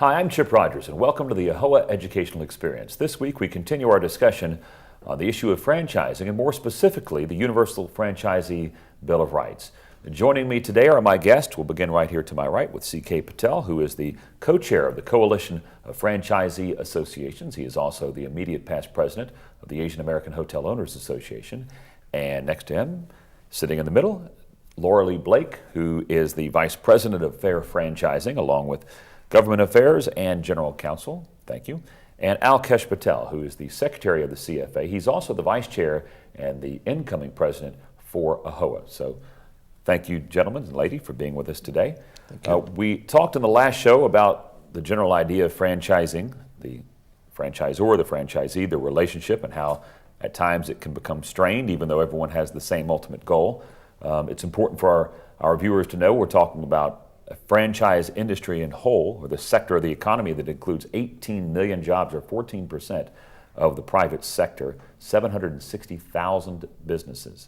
Hi, I'm Chip Rogers, and welcome to the AAHOA Educational Experience. This week we continue our discussion on the issue of franchising, and more specifically, the Universal Franchisee Bill of Rights. Joining me today are my guests. We'll begin right here to my right with C.K. Patel, who is the co-chair of the Coalition of Franchisee Associations. He is also the immediate past president of the Asian American Hotel Owners Association. And next to him, sitting in the middle, Laura Lee Blake, who is the vice president of Fair Franchising, along with Government Affairs and General Counsel. Thank you. And Alkesh Patel, who is the secretary of the CFA. He's also the vice chair and the incoming president for AAHOA. So thank you, gentlemen and lady, for being with us today. Thank you. We talked in the last show about the general idea of franchising, the franchisor, the franchisee, the relationship, and how at times it can become strained, even though everyone has the same ultimate goal. It's important for our viewers to know we're talking about a franchise industry in whole, or the sector of the economy that includes 18 million jobs, or 14% of the private sector, 760,000 businesses.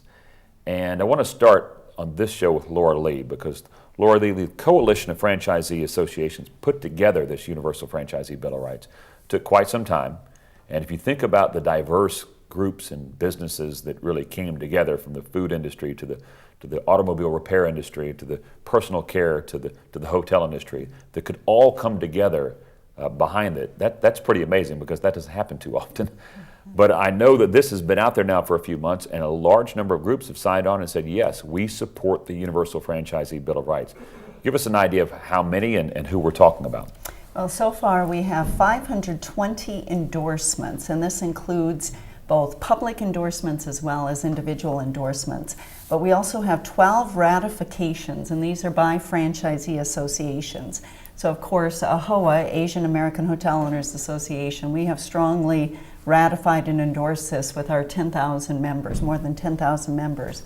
And I want to start on this show with Laura Lee, because Laura Lee, the Coalition of Franchisee Associations put together this Universal Franchisee Bill of Rights. It took quite some time. And if you think about the diverse groups and businesses that really came together, from the food industry to the automobile repair industry, to the personal care, to the hotel industry, that could all come together behind it. That's pretty amazing, because that doesn't happen too often. But I know that this has been out there now for a few months, and a large number of groups have signed on and said, yes, we support the Universal Franchisee Bill of Rights. Give us an idea of how many and who we're talking about. Well, so far we have 520 endorsements, and this includes both public endorsements as well as individual endorsements. But we also have 12 ratifications, and these are by franchisee associations. So of course, AAHOA, Asian American Hotel Owners Association, we have strongly ratified and endorsed this with our 10,000 members, more than 10,000 members.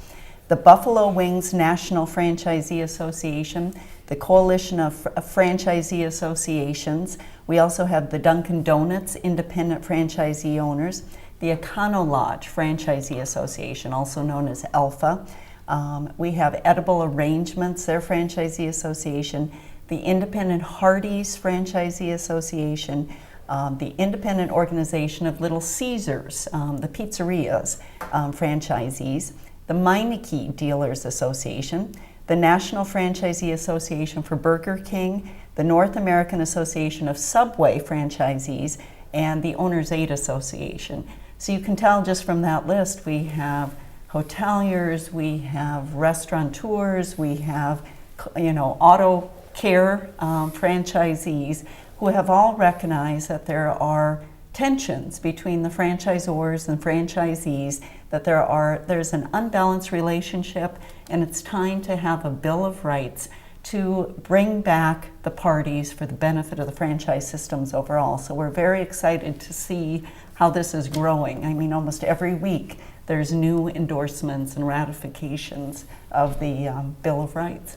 The Buffalo Wings National Franchisee Association, the Coalition of Franchisee Associations. We also have the Dunkin' Donuts Independent Franchisee Owners, the Econo Lodge Franchisee Association, also known as ALPHA. We have Edible Arrangements, their franchisee association, the Independent Hardee's Franchisee Association, the Independent Organization of Little Caesars, the pizzerias franchisees, the Meineke Dealers Association, the National Franchisee Association for Burger King, the North American Association of Subway Franchisees, and the Owners Aid Association. So you can tell just from that list, we have hoteliers, we have restaurateurs, we have, auto care franchisees, who have all recognized that there are tensions between the franchisors and franchisees, that there's an unbalanced relationship, and it's time to have a Bill of Rights to bring back the parties for the benefit of the franchise systems overall. So we're very excited to see how this is growing. I mean, almost every week there's new endorsements and ratifications of the Bill of Rights.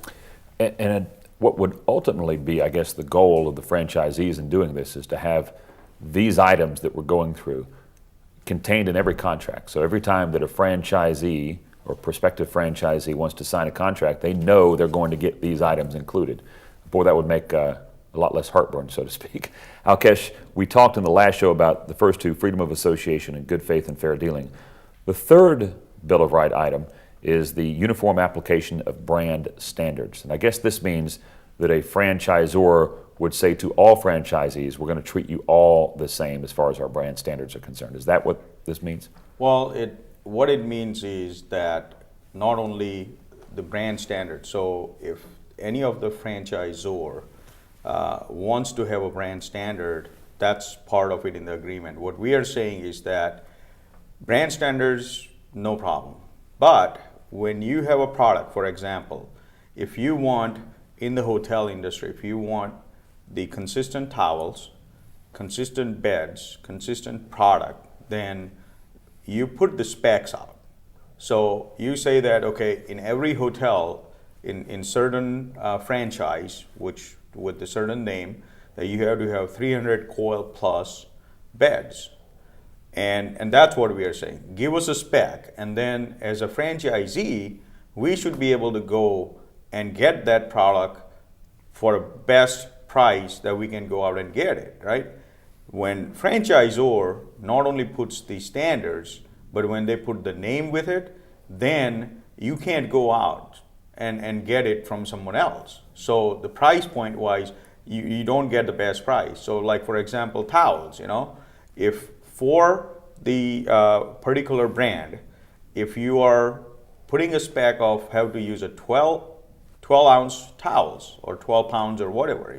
And what would ultimately be, I guess, the goal of the franchisees in doing this is to have these items that we're going through contained in every contract. So every time that a franchisee or prospective franchisee wants to sign a contract, they know they're going to get these items included. Boy, that would make a lot less heartburn, so to speak. Alkesh, we talked in the last show about the first two, freedom of association and good faith and fair dealing. The third Bill of Rights item is the uniform application of brand standards. And I guess this means that a franchisor would say to all franchisees, we're going to treat you all the same as far as our brand standards are concerned. Is that what this means? Well, what it means is that not only the brand standards, so if any of the franchisor wants to have a brand standard, that's part of it in the agreement. What we are saying is that brand standards, no problem. But when you have a product, for example, if you want, in the hotel industry, if you want the consistent towels, consistent beds, consistent product, then you put the specs out. So you say that, okay, in every hotel, in certain franchise, which with a certain name, that you have to have 300 coil plus beds. And that's what we are saying. Give us a spec, and then as a franchisee, we should be able to go and get that product for a best price that we can go out and get it, right? When franchisor not only puts the standards, but when they put the name with it, then you can't go out and get it from someone else. So the price point wise, you don't get the best price. So like for example, towels, if for the particular brand, if you are putting a spec of how to use a 12 ounce towels or 12 pounds or whatever,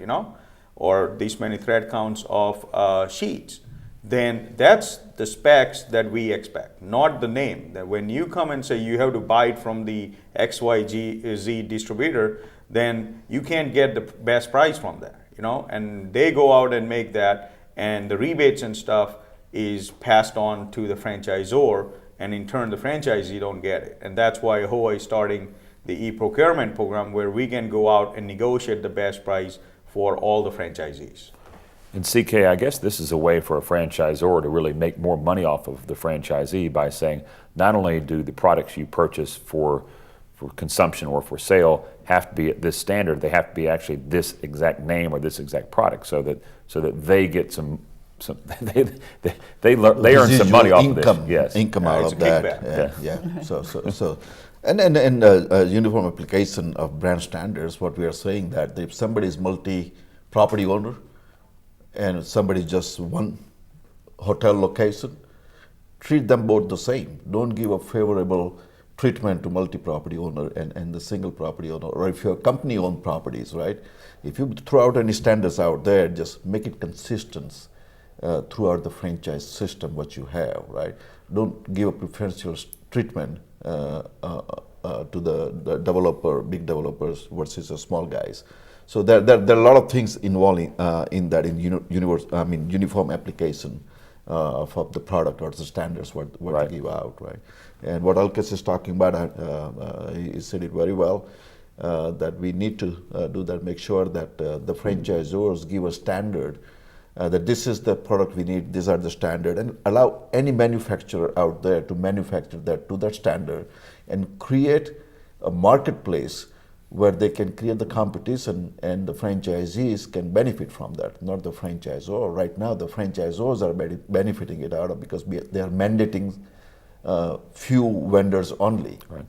or this many thread counts of sheets, then that's the specs that we expect, not the name. That when you come and say you have to buy it from the XYZ distributor, then you can't get the best price from there, and they go out and make that, and the rebates and stuff is passed on to the franchisor, and in turn the franchisee don't get it. And that's why AAHOA is starting the e-procurement program, where we can go out and negotiate the best price for all the franchisees. And CK, I guess this is a way for a franchisor to really make more money off of the franchisee by saying not only do the products you purchase for consumption or for sale have to be at this standard, they have to be actually this exact name or this exact product, so that they get some they earn some money off of this. Yes, income out it's of a that. kickback. Yeah. So. And uniform application of brand standards, what we are saying that if somebody is multi-property owner and somebody just one hotel location, treat them both the same. Don't give a favorable treatment to multi-property owner and the single property owner, or if you're company-owned properties, right? If you throw out any standards out there, just make it consistent throughout the franchise system what you have, right? Don't give a preferential treatment to the developer, big developers versus the small guys. So there are a lot of things involving in that uniform application of the product or the standards what right. to give out, right? And what Alkas is talking about, he said it very well, that we need to do that, make sure that the franchisors give a standard that this is the product we need, these are the standard, and allow any manufacturer out there to manufacture that to that standard and create a marketplace where they can create the competition and the franchisees can benefit from that, not the franchisor. Right now the franchisors are benefiting it out of because they are mandating few vendors only. Right.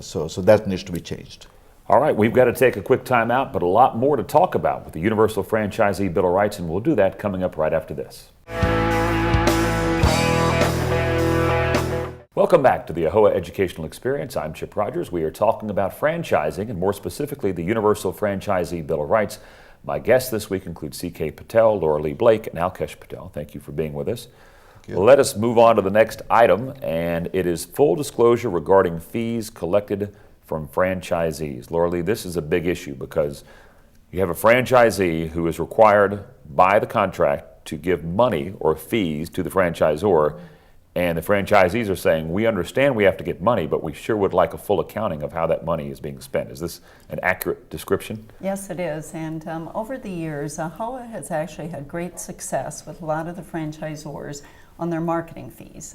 So that needs to be changed. All right, we've got to take a quick time out, but a lot more to talk about with the Universal Franchisee Bill of Rights, and we'll do that coming up right after this. Welcome back to the AAHOA Educational Experience. I'm Chip Rogers. We are talking about franchising, and more specifically, the Universal Franchisee Bill of Rights. My guests this week include C.K. Patel, Laura Lee Blake, and Alkesh Patel. Thank you for being with us. Let us move on to the next item, and it is full disclosure regarding fees collected from franchisees. Laura Lee, this is a big issue because you have a franchisee who is required by the contract to give money or fees to the franchisor, and the franchisees are saying, we understand we have to get money, but we sure would like a full accounting of how that money is being spent. Is this an accurate description? Yes, it is. And over the years, AAHOA has actually had great success with a lot of the franchisors on their marketing fees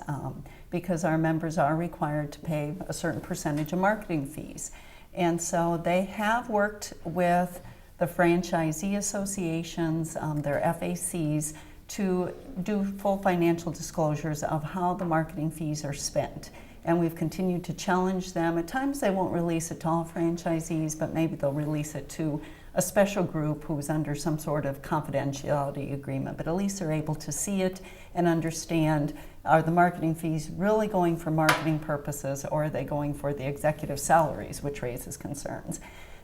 because our members are required to pay a certain percentage of marketing fees. And so they have worked with the franchisee associations, their FACs, to do full financial disclosures of how the marketing fees are spent. And we've continued to challenge them. At times they won't release it to all franchisees, but maybe they'll release it to a special group who's under some sort of confidentiality agreement, but at least they're able to see it and understand, are the marketing fees really going for marketing purposes, or are they going for the executive salaries, which raises concerns.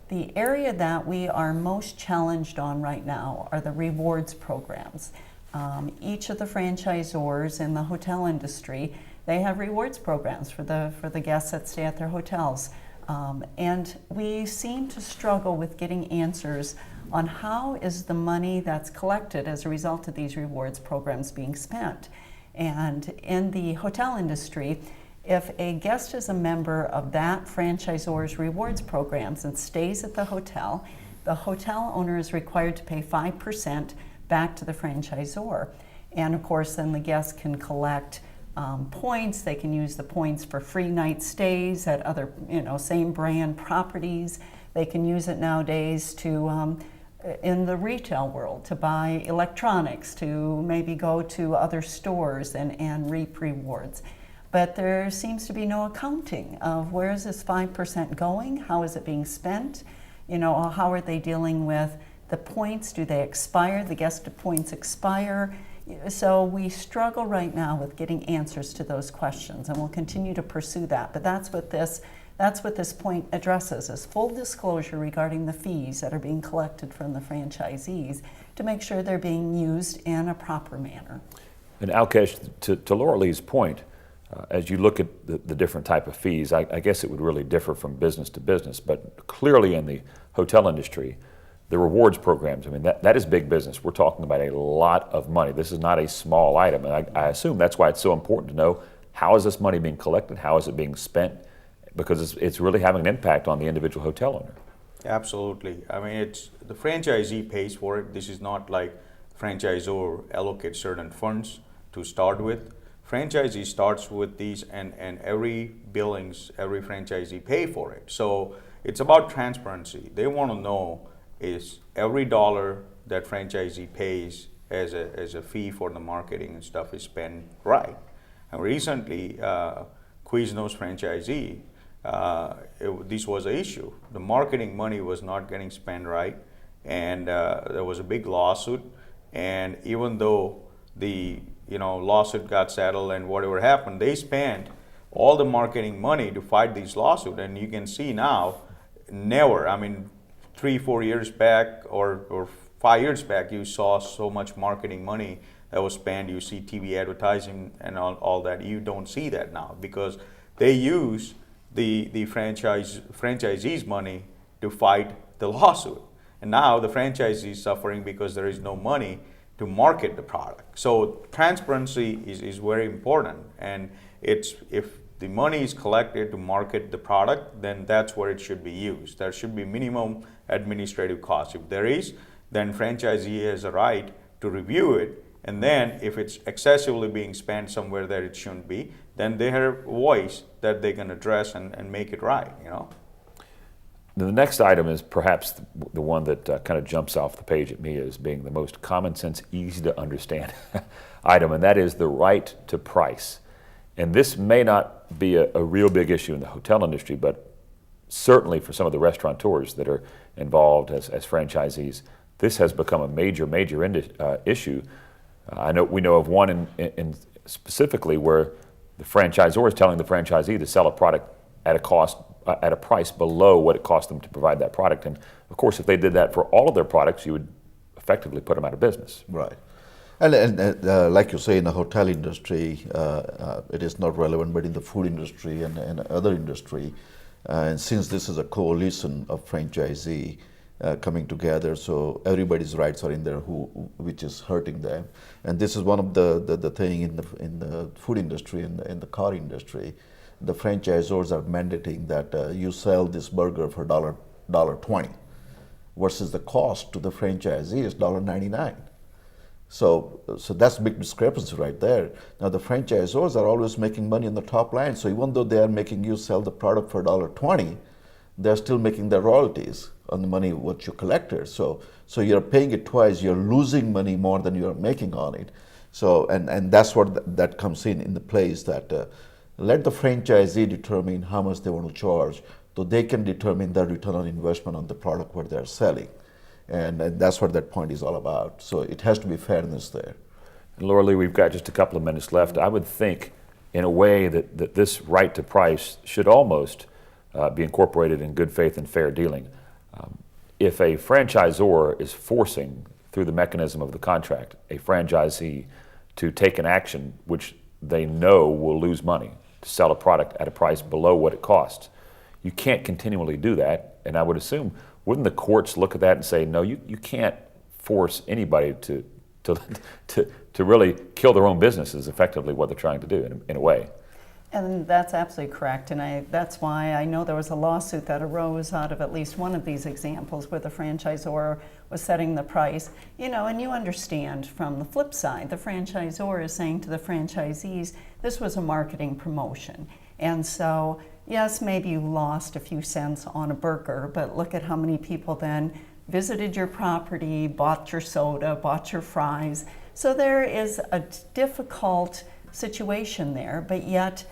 The area that we are most challenged on right now are the rewards programs. Each of the franchisors in the hotel industry, they have rewards programs for the guests that stay at their hotels. And we seem to struggle with getting answers on how is the money that's collected as a result of these rewards programs being spent. And in the hotel industry, if a guest is a member of that franchisor's rewards programs and stays at the hotel owner is required to pay 5% back to the franchisor. And of course, then the guest can collect points. They can use the points for free night stays at other, same brand properties. They can use it nowadays to in the retail world to buy electronics, to maybe go to other stores and reap rewards. But there seems to be no accounting of where is this 5% going, how is it being spent, how are they dealing with the points, do they expire, the guest points expire. So we struggle right now with getting answers to those questions, and we'll continue to pursue that. But that's what this point addresses, is full disclosure regarding the fees that are being collected from the franchisees to make sure they're being used in a proper manner. And Alkesh, to Laura Lee's point, as you look at the different type of fees, I guess it would really differ from business to business, but clearly in the hotel industry, the rewards programs, I mean, that is big business. We're talking about a lot of money. This is not a small item, and I assume that's why it's so important to know how is this money being collected, how is it being spent, because it's really having an impact on the individual hotel owner. Absolutely. I mean, it's the franchisee pays for it. This is not like franchisor allocates certain funds to start with. Franchisee starts with these, and every billings, every franchisee pay for it. So it's about transparency. They want to know is every dollar that franchisee pays as a fee for the marketing and stuff is spent right. And recently, Quiznos franchisee, this was an issue. The marketing money was not getting spent right, and there was a big lawsuit. And even though the lawsuit got settled and whatever happened, they spent all the marketing money to fight this lawsuit. And you can see now, never. I mean, 3-4 years back or 5 years back, you saw so much marketing money that was spent. You see TV advertising and all that. You don't see that now because they use the franchisees' money to fight the lawsuit. And now the franchisee is suffering because there is no money to market the product. So transparency is very important. And if the money is collected to market the product, then that's where it should be used. There should be minimum administrative costs. If there is, then franchisee has a right to review it. And then if it's excessively being spent somewhere that it shouldn't be, then they have a voice that they can address and make it right, The next item is perhaps the one that kind of jumps off the page at me as being the most common sense, easy to understand item, and that is the right to price. And this may not be a real big issue in the hotel industry, but certainly for some of the restaurateurs that are involved as franchisees, this has become a major issue. We know of one in specifically where the franchisor is telling the franchisee to sell a product at a price below what it cost them to provide that product. And of course, if they did that for all of their products, you would effectively put them out of business. Right. And like you say, in the hotel industry, it is not relevant, but in the food industry and other industry, and since this is a coalition of franchisee coming together, so everybody's rights are in there, which is hurting them. And this is one of the thing in the food industry and in the car industry. The franchisors are mandating that you sell this burger for $1.20 versus the cost to the franchisee is $1.99. So that's a big discrepancy right there. Now the franchisors are always making money on the top line. So even though they are making you sell the product for $1.20, they're still making their royalties on the money what you collected. So you're paying it twice. You're losing money more than you're making on it. So and that's what that comes in the place that let the franchisee determine how much they want to charge, so they can determine their return on investment on the product what they're selling. And that's what that point is all about. So it has to be fairness there. And Laura Lee, we've got just a couple of minutes left. I would think, in a way, that this right to price should almost be incorporated in good faith and fair dealing. If a franchisor is forcing, through the mechanism of the contract, a franchisee to take an action which they know will lose money, to sell a product at a price below what it costs, you can't continually do that. And I would assume, wouldn't the courts look at that and say, no, you can't force anybody to really kill their own business is effectively what they're trying to do in a way. And that's absolutely correct. And that's why I know there was a lawsuit that arose out of at least one of these examples where the franchisor was setting the price. And you understand from the flip side, the franchisor is saying to the franchisees, this was a marketing promotion. And so, yes, maybe you lost a few cents on a burger, but look at how many people then visited your property, bought your soda, bought your fries. So there is a difficult situation there, but yet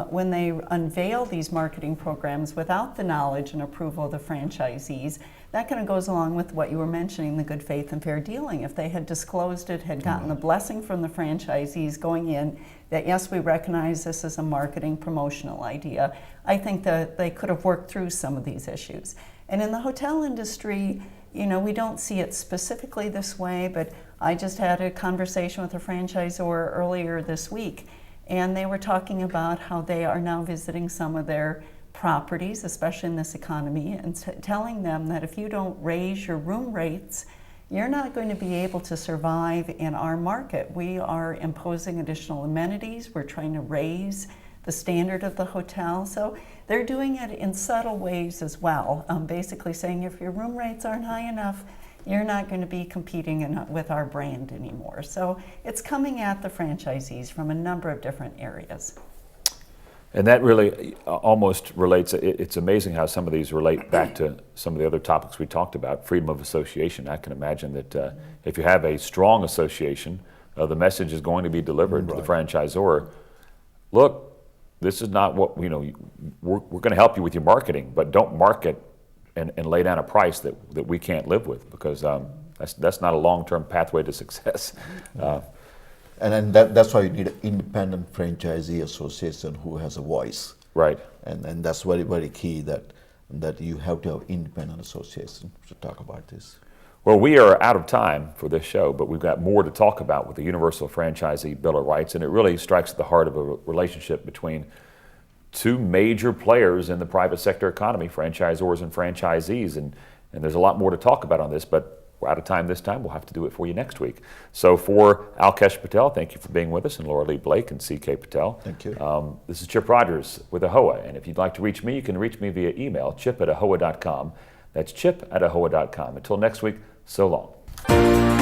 when they unveil these marketing programs without the knowledge and approval of the franchisees, that kind of goes along with what you were mentioning, the good faith and fair dealing. If they had disclosed it, had gotten the blessing from the franchisees going in, that yes, we recognize this as a marketing promotional idea, I think that they could have worked through some of these issues. And in the hotel industry, you know, we don't see it specifically this way, but I just had a conversation with a franchisor earlier this week, and they were talking about how they are now visiting some of their properties, especially in this economy, and telling them that if you don't raise your room rates, you're not going to be able to survive in our market. We are imposing additional amenities. We're trying to raise the standard of the hotel. So they're doing it in subtle ways as well, basically saying if your room rates aren't high enough, you're not going to be competing with our brand anymore. So it's coming at the franchisees from a number of different areas. And that really almost relates, it's amazing how some of these relate back to some of the other topics we talked about, freedom of association. I can imagine that if you have a strong association, the message is going to be delivered to the franchisor. Look, this is not what, you know, we're going to help you with your marketing, but don't market and lay down a price that we can't live with, because that's not a long-term pathway to success. And then that's why you need an independent franchisee association who has a voice. Right. And that's very, very key that you have to have independent association to talk about this. Well, we are out of time for this show, but we've got more to talk about with the Universal Franchisee Bill of Rights, and it really strikes at the heart of a relationship between two major players in the private sector economy, franchisors and franchisees, and there's a lot more to talk about on this, but we're out of time this time. We'll have to do it for you next week. So for Alkesh Patel, thank you for being with us, and Laura Lee Blake and C.K. Patel. Thank you. This is Chip Rogers with AAHOA, and if you'd like to reach me, you can reach me via email, chip@ahoa.com. That's chip@ahoa.com. Until next week, so long.